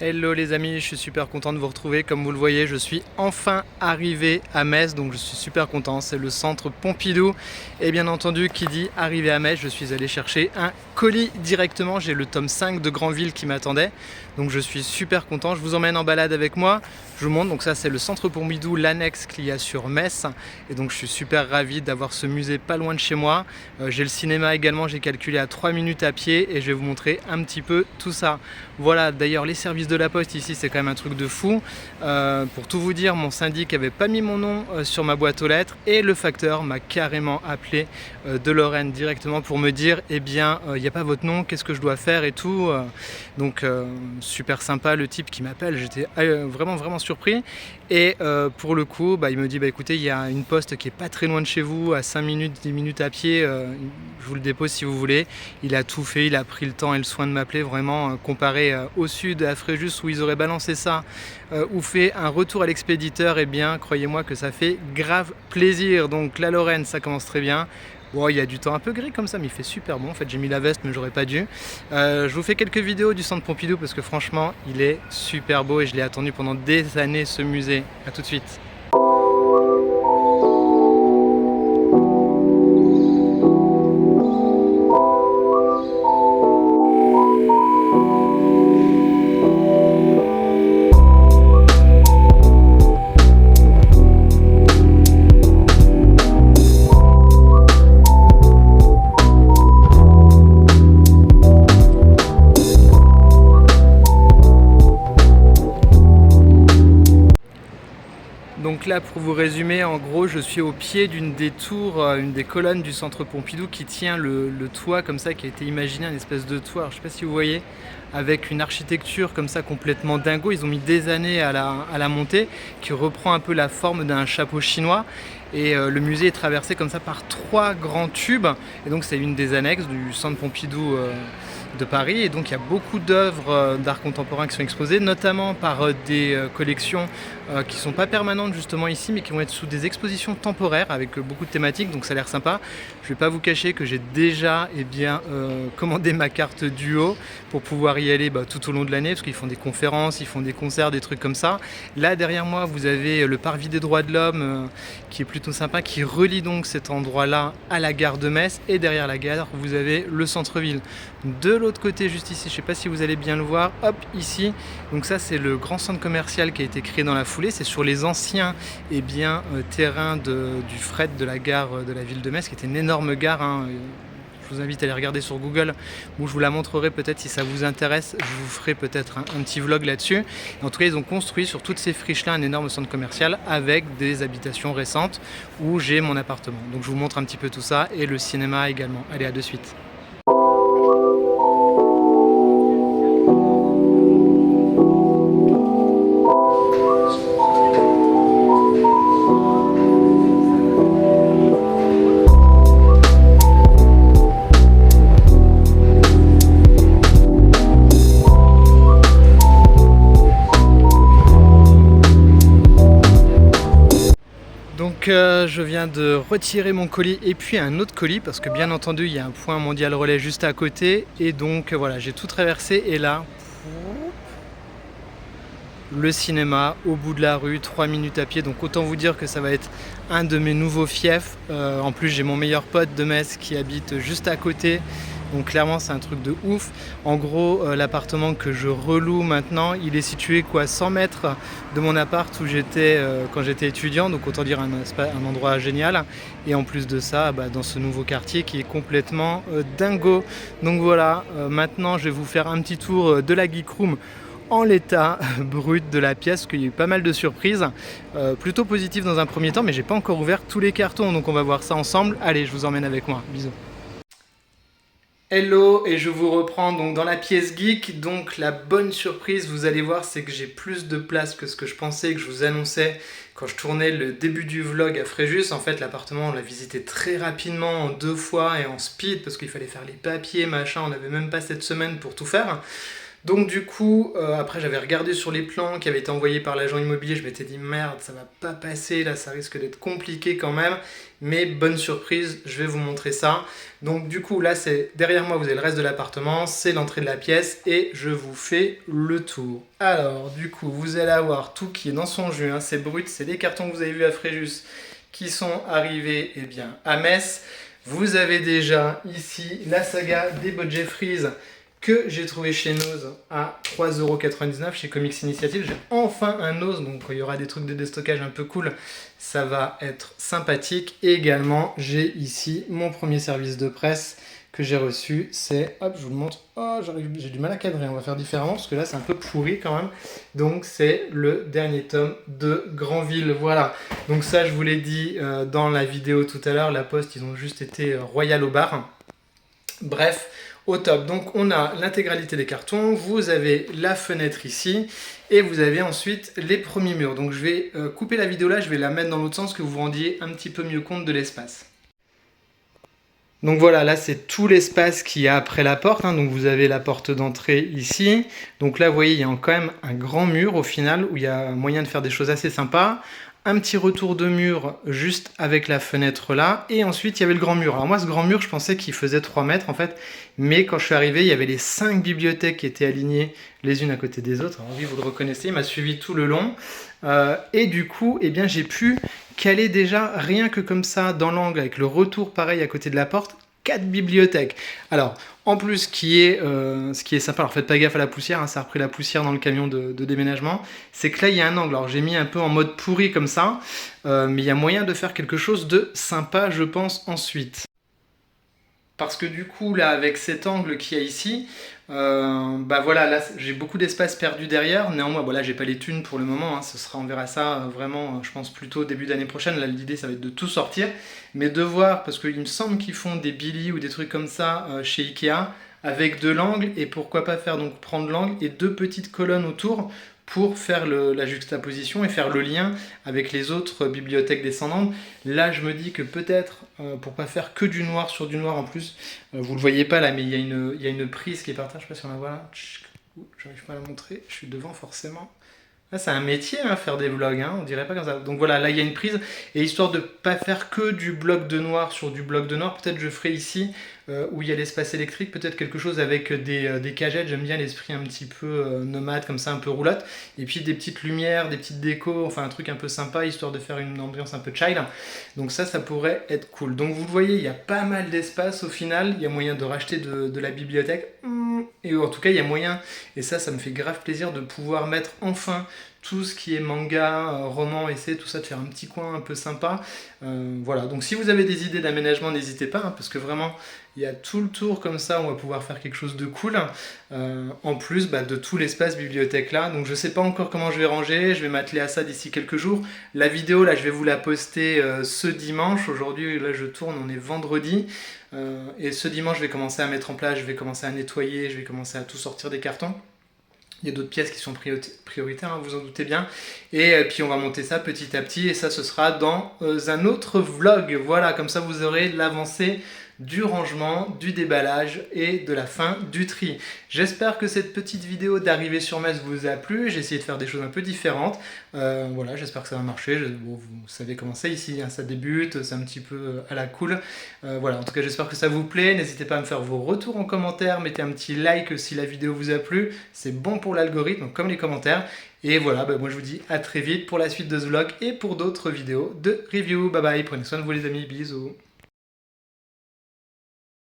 Hello les amis, je suis super content de vous retrouver. Comme vous le voyez, je suis enfin arrivé à Metz, donc je suis super content. C'est le centre Pompidou. Et bien entendu, qui dit arrivé à Metz, je suis allé chercher un colis directement. J'ai le tome 5 de Granville qui m'attendait. Donc je suis super content. Je vous emmène en balade avec moi. Je vous montre, donc ça c'est le centre Pompidou, l'annexe qu'il y a sur Metz. Et donc je suis super ravi d'avoir ce musée pas loin de chez moi. J'ai le cinéma également, j'ai calculé à 3 minutes à pied et je vais vous montrer un petit peu tout ça. Voilà, d'ailleurs les services de la poste ici c'est quand même un truc de fou. Pour tout vous dire, mon syndic avait pas mis mon nom sur ma boîte aux lettres et le facteur m'a carrément appelé de Lorraine directement pour me dire eh bien il n'y a pas votre nom, qu'est-ce que je dois faire et tout. Donc super sympa le type qui m'appelle, j'étais vraiment surpris. Et pour le coup il me dit écoutez, il y a une poste qui est pas très loin de chez vous, à 5 minutes, 10 minutes à pied, je vous le dépose si vous voulez. Il a tout fait, il a pris le temps et le soin de m'appeler, vraiment comparé au sud, à Fréjus où ils auraient balancé ça ou fait un retour à l'expéditeur, et bien croyez-moi que ça fait grave plaisir. Donc la Lorraine ça commence très bien. Bon, il y a du temps un peu gris comme ça, mais il fait super bon. En fait, j'ai mis la veste, mais j'aurais pas dû. Je vous fais quelques vidéos du centre Pompidou parce que franchement, il est super beau et je l'ai attendu pendant des années ce musée. A tout de suite. Donc là, pour vous résumer, en gros, je suis au pied d'une des tours, une des colonnes du centre Pompidou qui tient le toit comme ça, qui a été imaginé, une espèce de toit. Alors, je ne sais pas si vous voyez, avec une architecture comme ça complètement dingo. Ils ont mis des années à la monter, qui reprend un peu la forme d'un chapeau chinois. Et le musée est traversé comme ça par 3 grands tubes. Et donc c'est une des annexes du centre Pompidou de Paris. Et donc il y a beaucoup d'œuvres d'art contemporain qui sont exposées, notamment par des collections qui ne sont pas permanentes justement ici, mais qui vont être sous des expositions temporaires avec beaucoup de thématiques. Donc ça a l'air sympa. Je ne vais pas vous cacher que j'ai déjà commandé ma carte duo pour pouvoir y aller tout au long de l'année, parce qu'ils font des conférences, ils font des concerts, des trucs comme ça. Là derrière moi vous avez le parvis des droits de l'homme qui est plutôt sympa, qui relie donc cet endroit là à la gare de Metz, et derrière la gare vous avez le centre-ville. De l'autre côté, juste ici, je ne sais pas si vous allez bien le voir, hop, ici, donc ça c'est le grand centre commercial qui a été créé dans la foulée. C'est sur les anciens terrains du fret de la gare de la ville de Metz, qui était une énorme gare, Je vous invite à aller regarder sur Google, où je vous la montrerai peut-être si ça vous intéresse. Je vous ferai peut-être un petit vlog là-dessus. En tout cas, ils ont construit sur toutes ces friches-là un énorme centre commercial avec des habitations récentes où j'ai mon appartement. Donc je vous montre un petit peu tout ça, et le cinéma également. Allez, à de suite. Donc je viens de retirer mon colis et puis un autre colis, parce que bien entendu il y a un point mondial relais juste à côté, et donc voilà, j'ai tout traversé, et là le cinéma au bout de la rue, 3 minutes à pied. Donc autant vous dire que ça va être un de mes nouveaux fiefs. En plus j'ai mon meilleur pote de Metz qui habite juste à côté. Donc clairement c'est un truc de ouf. En gros l'appartement que je reloue maintenant, il est situé 100 mètres de mon appart où j'étais quand j'étais étudiant. Donc autant dire un endroit génial. Et en plus de ça, dans ce nouveau quartier qui est complètement dingo. Donc voilà, maintenant je vais vous faire un petit tour de la Geek Room en l'état brut de la pièce, parce qu'il y a eu pas mal de surprises, plutôt positives dans un premier temps, mais j'ai pas encore ouvert tous les cartons, donc on va voir ça ensemble. Allez, je vous emmène avec moi, bisous. Hello, et je vous reprends donc dans la pièce geek. Donc la bonne surprise, vous allez voir, c'est que j'ai plus de place que ce que je pensais, que je vous annonçais quand je tournais le début du vlog à Fréjus. En fait l'appartement on l'a visité très rapidement, en 2 fois et en speed, parce qu'il fallait faire les papiers, machin, on n'avait même pas cette semaine pour tout faire. Donc du coup, après j'avais regardé sur les plans qui avaient été envoyés par l'agent immobilier, je m'étais dit merde, ça va pas passer, là ça risque d'être compliqué quand même, mais bonne surprise, je vais vous montrer ça. Donc du coup là c'est derrière moi, vous avez le reste de l'appartement, c'est l'entrée de la pièce et je vous fais le tour. Alors du coup vous allez avoir tout qui est dans son jus, hein, c'est brut, c'est les cartons que vous avez vus à Fréjus qui sont arrivés bien, à Metz. Vous avez déjà ici la saga des Budget Freeze que j'ai trouvé chez Nose à 3,99 € chez Comics Initiative. J'ai enfin un Nose, donc il y aura des trucs de déstockage un peu cool, ça va être sympathique. Et également, j'ai ici mon premier service de presse que j'ai reçu, c'est, hop, je vous le montre, oh, j'ai du mal à cadrer, on va faire différemment, parce que là c'est un peu pourri quand même. Donc c'est le dernier tome de Granville, voilà. Donc ça, je vous l'ai dit dans la vidéo tout à l'heure, la Poste, ils ont juste été royal au bar. Bref, au top. Donc on a l'intégralité des cartons, vous avez la fenêtre ici, et vous avez ensuite les premiers murs. Donc je vais couper la vidéo là, je vais la mettre dans l'autre sens, que vous vous rendiez un petit peu mieux compte de l'espace. Donc voilà, là c'est tout l'espace qu'il y a après la porte, hein. Donc vous avez la porte d'entrée ici. Donc là vous voyez, il y a quand même un grand mur au final, où il y a moyen de faire des choses assez sympas. Un petit retour de mur juste avec la fenêtre là, et ensuite il y avait le grand mur. Alors moi ce grand mur, je pensais qu'il faisait 3 mètres en fait, mais quand je suis arrivé, il y avait les 5 bibliothèques qui étaient alignées les unes à côté des autres. Alors oui, vous le reconnaissez, il m'a suivi tout le long, et du coup, eh bien, j'ai pu caler déjà, rien que comme ça, dans l'angle, avec le retour pareil à côté de la porte, 4 bibliothèques. Alors, en plus, ce qui est sympa, alors faites pas gaffe à la poussière, hein, ça a repris la poussière dans le camion de déménagement, c'est que là, il y a un angle. Alors, j'ai mis un peu en mode pourri comme ça, mais il y a moyen de faire quelque chose de sympa, je pense, ensuite. Parce que du coup, là, avec cet angle qu'il y a ici, bah voilà, là, j'ai beaucoup d'espace perdu derrière. Néanmoins, voilà, j'ai pas les thunes pour le moment, hein, on verra ça vraiment, je pense, plutôt début d'année prochaine. Là, l'idée, ça va être de tout sortir. Mais de voir, parce qu'il me semble qu'ils font des Billy ou des trucs comme ça chez Ikea, avec de l'angle, et pourquoi pas faire, donc prendre l'angle et 2 petites colonnes autour, pour faire la juxtaposition et faire le lien avec les autres bibliothèques descendantes. Là, je me dis que peut-être, pour pas faire que du noir sur du noir en plus, vous le voyez pas là, mais il y a une prise qui est par terre, je sais pas si on la voit là. J'arrive pas à la montrer, je suis devant forcément. Là, c'est un métier, hein, faire des vlogs, hein, on dirait pas comme ça. Donc voilà, là il y a une prise, et histoire de pas faire que du bloc de noir sur du bloc de noir, peut-être je ferai ici, où il y a l'espace électrique, peut-être quelque chose avec des cagettes. J'aime bien l'esprit un petit peu nomade, comme ça, un peu roulotte, et puis des petites lumières, des petites décos, enfin un truc un peu sympa, histoire de faire une ambiance un peu child. Donc ça pourrait être cool. Donc vous le voyez, il y a pas mal d'espace au final, il y a moyen de racheter de la bibliothèque, et en tout cas il y a moyen, et ça me fait grave plaisir de pouvoir mettre enfin tout ce qui est manga, roman, essai, tout ça, de faire un petit coin un peu sympa. Voilà, donc si vous avez des idées d'aménagement, n'hésitez pas, hein, parce que vraiment, il y a tout le tour comme ça, on va pouvoir faire quelque chose de cool, en plus de tout l'espace bibliothèque là. Donc je sais pas encore comment je vais ranger, je vais m'atteler à ça d'ici quelques jours. La vidéo, là, je vais vous la poster ce dimanche. Aujourd'hui, là, je tourne, on est vendredi. Et ce dimanche, je vais commencer à mettre en place, je vais commencer à nettoyer, je vais commencer à tout sortir des cartons. Il y a d'autres pièces qui sont prioritaires, hein, vous en doutez bien. Et puis on va monter ça petit à petit, et ça ce sera dans un autre vlog. Voilà, comme ça vous aurez l'avancée du rangement, du déballage et de la fin du tri. J'espère que cette petite vidéo d'arrivée sur Metz vous a plu. J'ai essayé de faire des choses un peu différentes. Voilà, j'espère que ça va marcher. Bon, vous savez comment c'est ici, hein, ça débute, c'est un petit peu à la cool. Voilà, en tout cas j'espère que ça vous plaît. N'hésitez pas à me faire vos retours en commentaire. Mettez un petit like si la vidéo vous a plu. C'est bon pour l'algorithme, comme les commentaires. Et voilà, moi je vous dis à très vite pour la suite de ce vlog et pour d'autres vidéos de review. Bye bye, prenez soin de vous les amis, bisous.